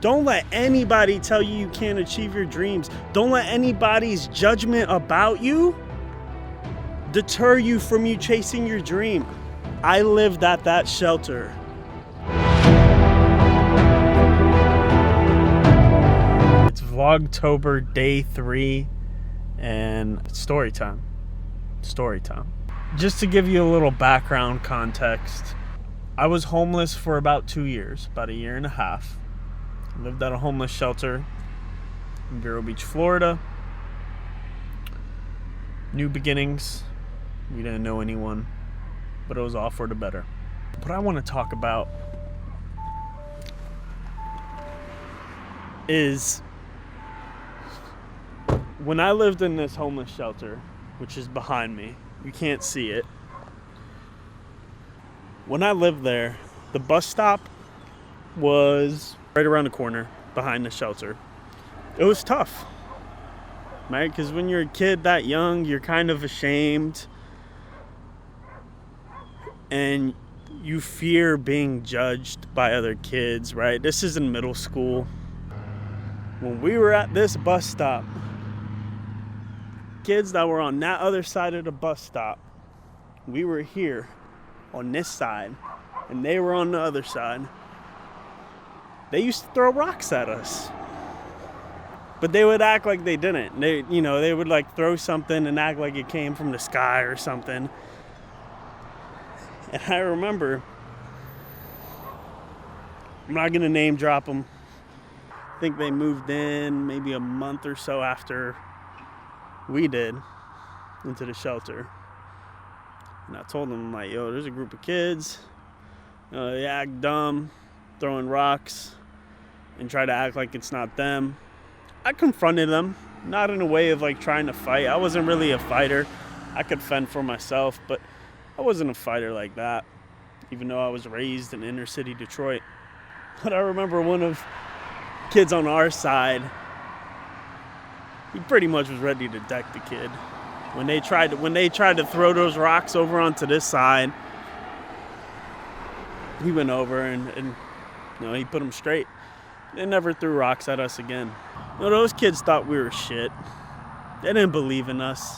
Don't let anybody tell you you can't achieve your dreams. Don't let anybody's judgment about you deter you from you chasing your dream. I lived at that shelter. It's Vlogtober day 3 and it's story time. Story time. Just to give you a little background context, I was homeless for about 2 years, about a year and a half. Lived at a homeless shelter in Vero Beach, Florida. New beginnings. We didn't know anyone, but it was all for the better. What I want to talk about is when I lived in this homeless shelter, which is behind me. You can't see it. When I lived there, the bus stop was right around the corner behind the shelter. It was tough, right? Because when you're a kid that young, you're kind of ashamed and you fear being judged by other kids, right? This is in middle school. When we were at this bus stop, kids that were on that other side of the bus stop, we were here on this side and they were on the other side. They used to throw rocks at us, but they would act like they didn't. They would like throw something and act like it came from the sky or something. And I remember, I'm not gonna name drop them. I think they moved in maybe a month or so after we did into the shelter. And I told them, like, yo, there's a group of kids. They act dumb, throwing rocks, and try to act like it's not them. I confronted them, not in a way of like trying to fight. I wasn't really a fighter. I could fend for myself, but I wasn't a fighter like that, even though I was raised in inner city Detroit. But I remember one of kids on our side, he pretty much was ready to deck the kid. When they tried to throw those rocks over onto this side, he went over and he put them straight. They never threw rocks at us again. Those kids thought we were shit. They didn't believe in us,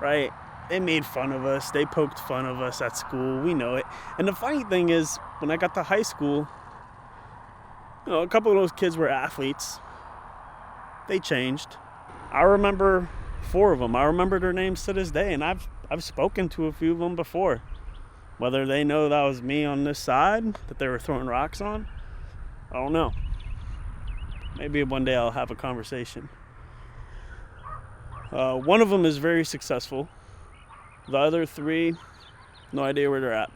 right? They made fun of us. They poked fun of us at school. We know it. And the funny thing is, when I got to high school, a couple of those kids were athletes. They changed. I remember 4 of them. I remember their names to this day, and I've spoken to a few of them before. Whether they know that was me on this side that they were throwing rocks on, I don't know. Maybe one day I'll have a conversation. One of them is very successful. The other 3, no idea where they're at.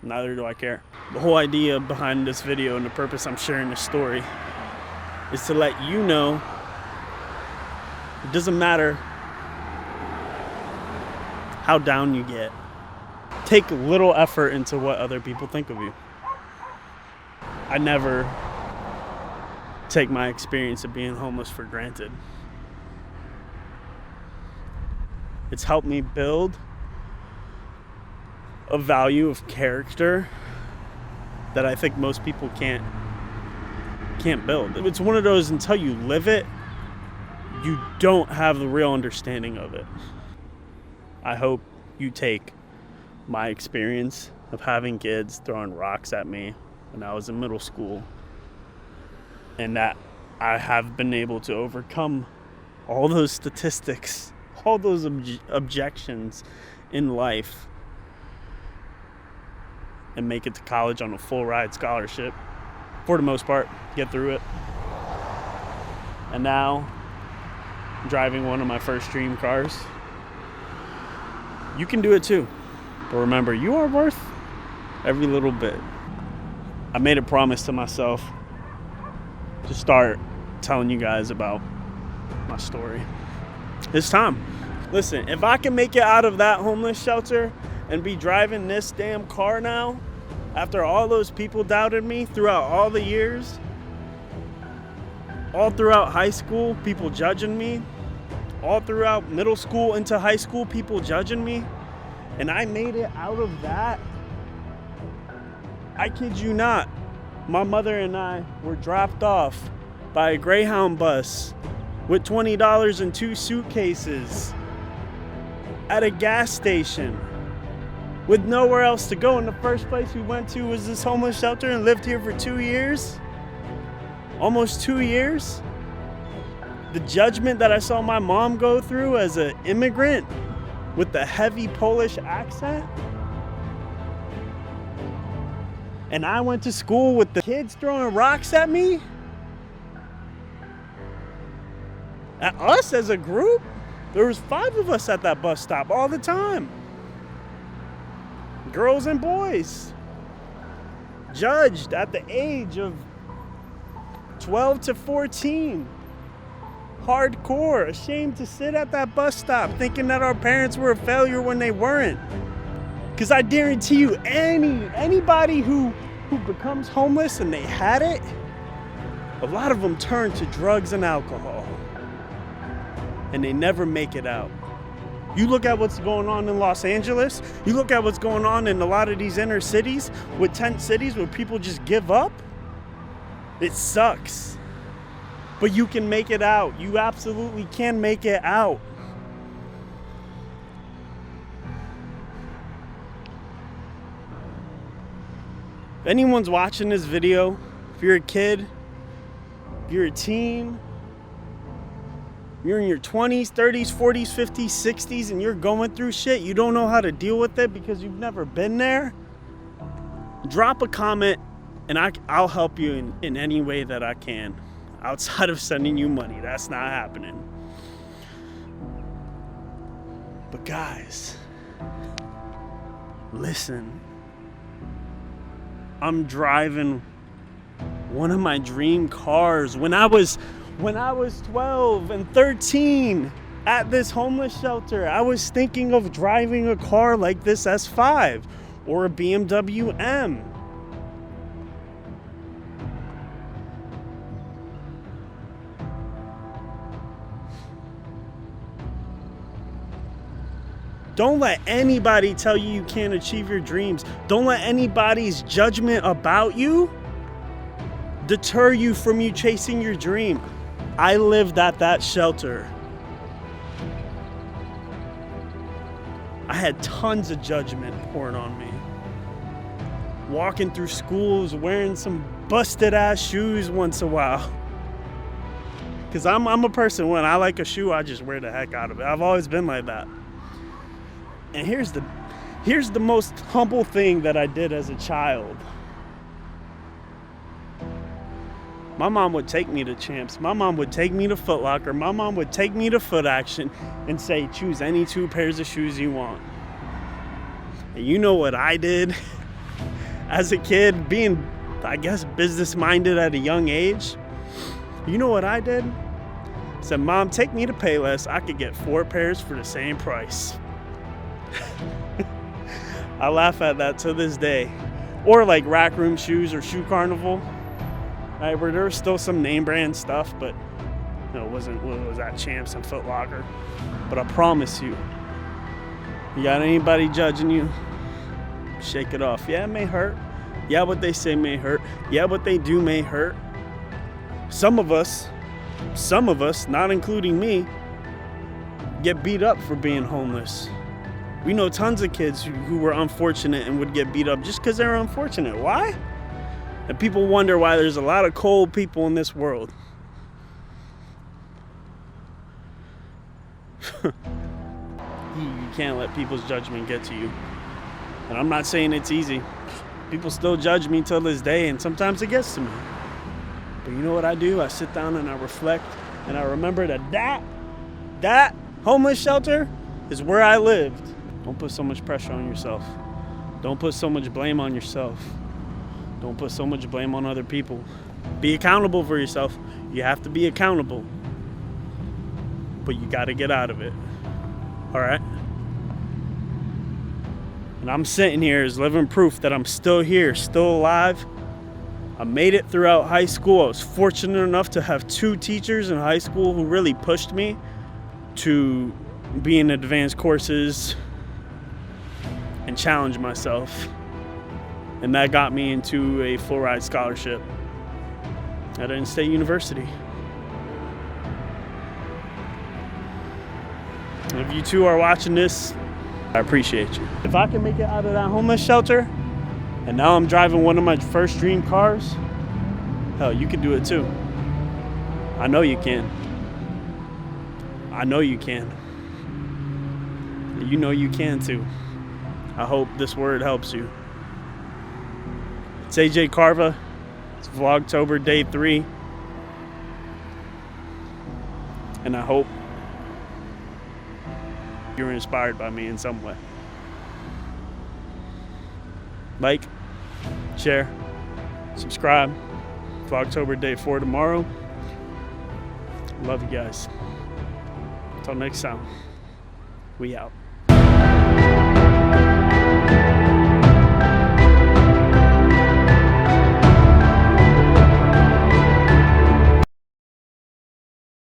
Neither do I care. The whole idea behind this video and the purpose I'm sharing this story is to let you know it doesn't matter how down you get. Take little effort into what other people think of you. I never take my experience of being homeless for granted. It's helped me build a value of character that I think most people can't build. It's one of those, until you live it, you don't have the real understanding of it. I hope you take my experience of having kids throwing rocks at me when I was in middle school, and that I have been able to overcome all those statistics, all those objections in life, and make it to college on a full ride scholarship, for the most part, get through it. And now, driving one of my first dream cars. You can do it too. But remember, you are worth every little bit. I made a promise to myself to start telling you guys about my story. It's time. Listen, if I can make it out of that homeless shelter and be driving this damn car now, after all those people doubted me throughout all the years, all throughout high school, people judging me, all throughout middle school into high school, people judging me, and I made it out of that, I kid you not, my mother and I were dropped off by a Greyhound bus with $20 and 2 suitcases at a gas station with nowhere else to go. And the first place we went to was this homeless shelter, and lived here for 2 years. Almost 2 years. The judgment that I saw my mom go through as an immigrant with the heavy Polish accent. And I went to school with the kids throwing rocks at me. At us as a group, there was 5 of us at that bus stop all the time. Girls and boys. Judged at the age of 12 to 14. Hardcore, ashamed to sit at that bus stop thinking that our parents were a failure when they weren't. Because I guarantee you, anybody who becomes homeless and they had it, a lot of them turn to drugs and alcohol. And they never make it out. You look at what's going on in Los Angeles, you look at what's going on in a lot of these inner cities with tent cities where people just give up. It sucks. But you can make it out. You absolutely can make it out. If anyone's watching this video, if you're a kid, if you're a teen, you're in your 20s, 30s, 40s, 50s, 60s, and you're going through shit, you don't know how to deal with it because you've never been there, drop a comment and I'll help you in any way that I can. Outside of sending you money, that's not happening. But guys, listen. I'm driving one of my dream cars when I was 12 and 13 at this homeless shelter. I was thinking of driving a car like this S5 or a BMW M. Don't let anybody tell you you can't achieve your dreams. Don't let anybody's judgment about you deter you from you chasing your dream. I lived at that shelter. I had tons of judgment poured on me. Walking through schools wearing some busted ass shoes once in a while. Because I'm a person, when I like a shoe, I just wear the heck out of it. I've always been like that. And here's the most humble thing that I did as a child. My mom would take me to Champs. My mom would take me to Foot Locker. My mom would take me to Foot Action and say, choose any 2 pairs of shoes you want. And you know what I did as a kid, being, I guess, business-minded at a young age? You know what I did? I said, Mom, take me to Payless. I could get 4 pairs for the same price. I laugh at that to this day. Or like Rack Room Shoes or Shoe Carnival, right, where there was still some name brand stuff, but it wasn't what was at Champs and Foot Locker. But I promise you, you got anybody judging you, shake it off. Yeah, it may hurt. Yeah, what they say may hurt. Yeah, what they do may hurt. Some of us, not including me, get beat up for being homeless. We know tons of kids who were unfortunate and would get beat up just because they're unfortunate. Why? And people wonder why there's a lot of cold people in this world. You can't let people's judgment get to you. And I'm not saying it's easy. People still judge me till this day, and sometimes it gets to me. But you know what I do? I sit down and I reflect, and I remember that homeless shelter is where I lived. Don't put so much pressure on yourself. Don't put so much blame on yourself. Don't put so much blame on other people. Be accountable for yourself. You have to be accountable. But you got to get out of it. All right? And I'm sitting here as living proof that I'm still here, still alive. I made it throughout high school. I was fortunate enough to have 2 teachers in high school who really pushed me to be in advanced courses and challenge myself. And that got me into a full ride scholarship at Penn State University. If you two are watching this, I appreciate you. If I can make it out of that homeless shelter, and now I'm driving one of my first dream cars, hell, you can do it too. I know you can. I know you can. You know you can too. I hope this word helps you. It's AJ Carva. It's Vlogtober Day 3. And I hope you're inspired by me in some way. Like, share, subscribe. Vlogtober Day 4 tomorrow. Love you guys. Until next time, we out.